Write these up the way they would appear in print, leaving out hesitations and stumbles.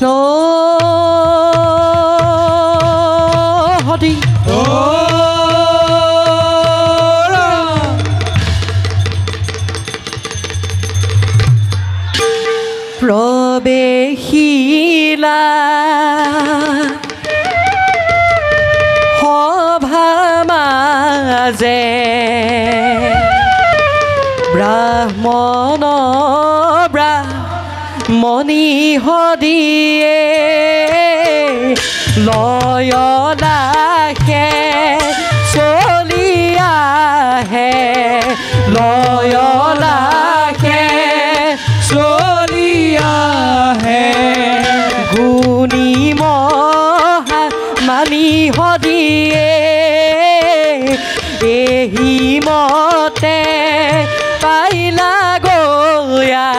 কৃষ্ণ হৰি প্ৰবেশিলা সভা মাজে ব্ৰাহ্মণ ব্ৰাহ্মণী হৰিয়ে লয়লাহে চলি আহে লয়লাহে চলি আহে গুণী মহা মানি হৰিয়ে এহি মতে পাইলা গয়া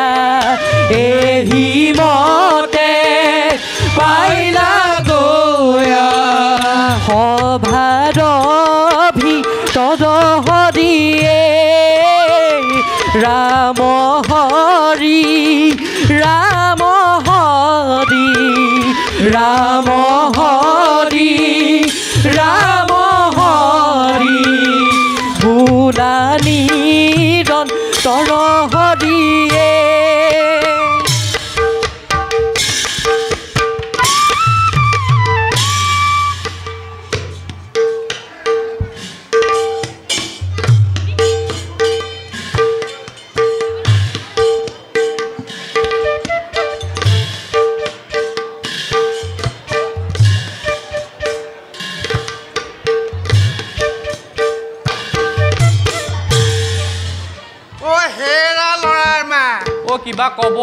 এহি মতে পাইলা গয়া সভাৰ ভিতৰত হৰিয়ে ৰাম হৰি ৰাম হৰি ৰাম হৰি ৰাম হৰি ভোলা নিৰন্তৰ হৰিয়ে কিবা কব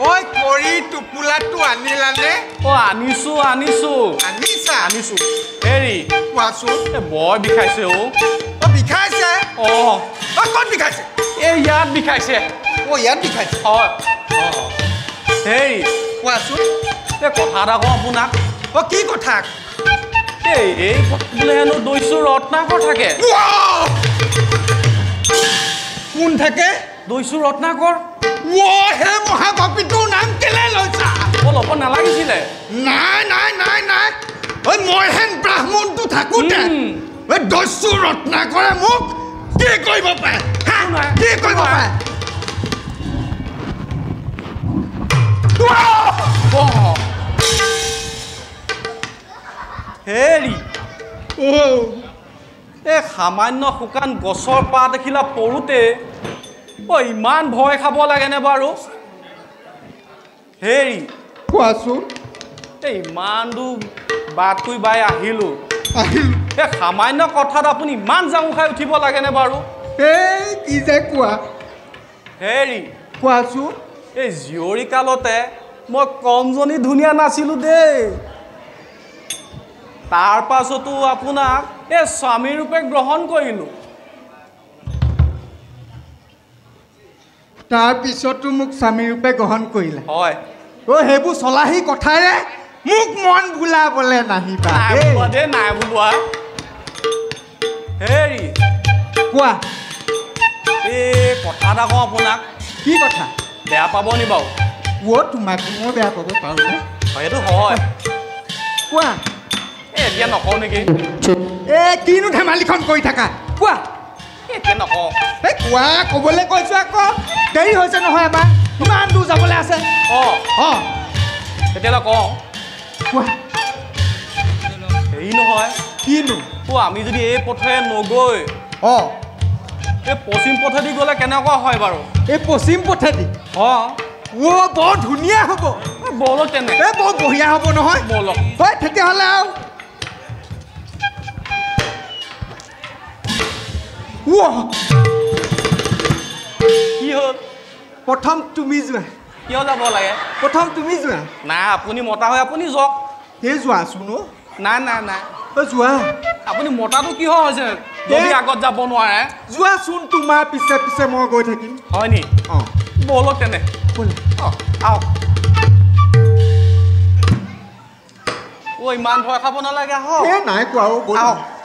ঐ কৰি টোপোলাটো আনিলানে আনিছো হেৰি কোৱাচোন বৰ বিষাইছে বিষাইছে ক'ত বিষাইছে এই ইয়াত বিষাইছে ইয়াত বিষাইছে হয় হেৰি কোৱাচোন এই কথা এটা কওঁ আপোনাক কি কথা এই বোলে হেনো দৈছো ৰত্নাকৰ থাকে কোন থাকে দৈছো ৰত্নাকৰ হে মহাপাপীটোৰ নাম কেলে লৈছা ল'ব নালাগিছিলে নাই মই হেন ব্ৰাহ্মণটো থাকোঁতে দস্যু ৰত্নাকৰে মোক কি কৰিব পাৰে কি কৰিব পাৰে হেৰি এই সামান্য শুকান গছৰ পাত এখিলা পৰোঁতে ইমান ভয় খাব লাগেনে বাৰু হেৰি কোৱাচোন এই ইমান দূৰ বাট কৰি বাই আহিলোঁ এই সামান্য কথাত আপুনি ইমান জামু খাই উঠিব লাগেনে বাৰু কি যে কোৱা হেৰি কোৱাচোন এই জীয়ৰী কালতে মই কমজনী ধুনীয়া নাছিলোঁ দেই তাৰ পাছতো আপোনাক এই স্বামী ৰূপে গ্ৰহণ কৰিলোঁ তাৰপিছতো মোক স্বামী ৰূপে গ্ৰহণ কৰিলে হয় সেইবোৰ চলাহী কথাৰে মোক মন ভুলাবলৈ নাহিবা নাই বোলোৱা হেৰি কোৱা এই কথা এটা কওঁ আপোনাক কি কথা বেয়া পাব নি বাৰু তোমাক মই বেয়া পাব পাৰোঁ সেইটো হয় কোৱা এতিয়া নকওঁ নেকি কিনো ধেমালিখন কৰি থাকা কোৱা এতিয়া নকওঁ কোৱা ক'বলৈ কৈছোঁ আকৌ দেৰি হৈছে নহয় এবাৰ ইমান দূৰ যাবলৈ আছে তেতিয়াহ'লে কওঁ কোৱা হেৰি নহয় কিনো আমি যদি এই পথেৰে নগৈ এই পশ্চিম পথেদি গ'লে কেনেকুৱা হয় বাৰু এই পশ্চিম পথেদি বৰ ধুনীয়া হ'ব ব'লক তেনে বৰ বঢ়িয়া হ'ব নহয় ব'লক তেতিয়াহ'লে আৰু কি হ'ল প্ৰথম তুমি যোৱা কিয় যাব লাগে প্ৰথম তুমি যোৱা নাই আপুনি মতা হৈ আপুনি যাওক যোৱাচোন নাই যোৱা আপুনি মতাটো কিহৰ হৈছে যদি আগত যাব নোৱাৰে যোৱাচোন তোমাৰ পিছে পিছে মই গৈ থাকিম হয় নি ব'লক তেনে আহক ইমান ভয় খাব নালাগে আহক নাই কোৱা